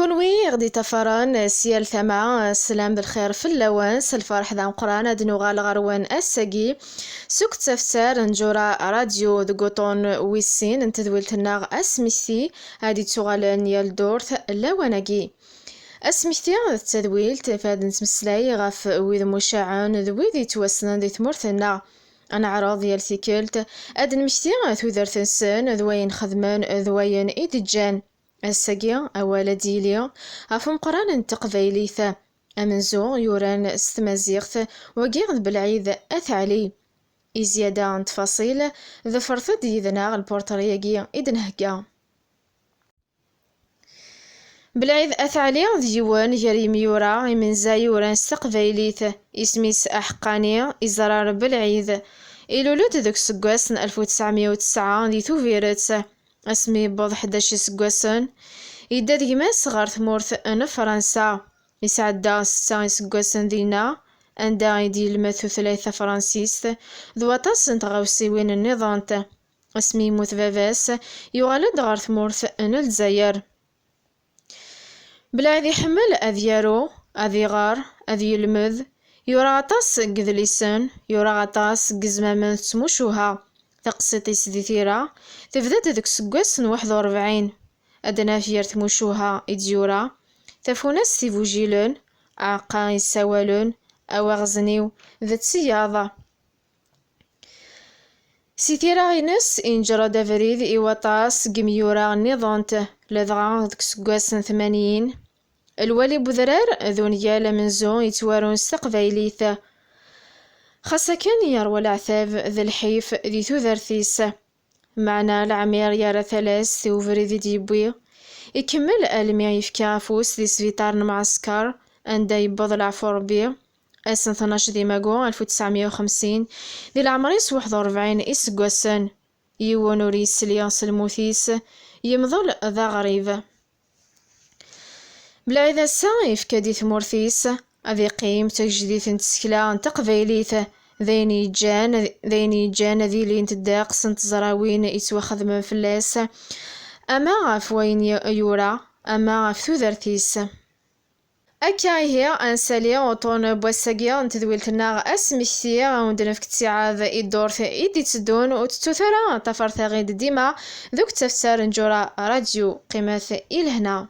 كونوي غدي تفران سيال ثما السلام بالخير في اللوان الفرح ذا قران دنوغا الغروان الساقي سوك تفسار نجورا راديو دقوطون ويسين انتدويلتنا اسميثي هادي تغالن يالدورث اللواناقي اسميثي التدويل تفاد نتمسلاي غاف ويذ مشاعن ذويذ يتوسنن ذي ثمورثنا انا عراض ديال ثيكلت ادن مشتي ثوذر تنسن ذوين خدمان ذوين ايدجان الساقيا أولا ديليا عفم قران تقبيليثا أمنزو يوران استمازيغث وقيغ بالعيد أثعلي إزيادة عن تفاصيل ذفرث ديذنا البورترياقيا إدنهقا بالعيد أثعلي ديوان جريم يورا من زايوران استقبيليث اسميس أحقاني إزرار بالعيد إلولود ذوك سقواسن 1909 دي توفيرتس اسمي بوض 11 سقواسن يدا ديماس غار ثمورث ان فرنسا يسعدا 6 سقواسن دينا اندا يدي الماثو 3 فرنسيس ذواطاس نتغاوسيوين النظانت اسمي موت فافاس يغالد غار ثمورث ان الجزائر بلا ذي حمل اذيارو اذي غار اذي يلمذ يورا غطاس قذليسن يورا غطاس قزمامن تموشوها تقسيطيس دي ثيرا تفدات ذوك سقواسن 41 أدنا فير تموشوها إديورا تفوناس تيفوجيلون عاقا يساوالون أو غزنيو ذات سياضة سيثيرا غينس إنجرا دافريد إيواطاس قميورا نظانته لذغا ذوك سقواسن 80 الوالي بذرار ذو نيالا منزو يتوارون استقبايليثا خاصة كان يروى العثاب ذا الحيف ذي ثوذرثيس معنا العمير يارا 3 ثوفري ذي ديبوي يكمل ألمي يفكا فوس ذي سفيطار معسكر اندا يبض العفو ربي اسن 12 دي ماغو 1950 ذي العمريس 41 إسقواسن يوانوري سلياس الموثيس يمضل ذا غريب بلا إذا سايف كدي ثمورثيس أذي قيم تجديث تسكلا تقبيليث ذيني جان ذي لين تداق سنت زراوين يتواخذ من فلاس أما غاف وين يورا أما غاف ثوذرتيس أكا هي أنسالي وطون بواساقيا نتذويلتنا أسمشتيا وندنا في كتساعة إدورث إدي تدون وتتوثرا طفر ثغيد ديما ذوك تفسار نجورا راديو قيمة إلهنا.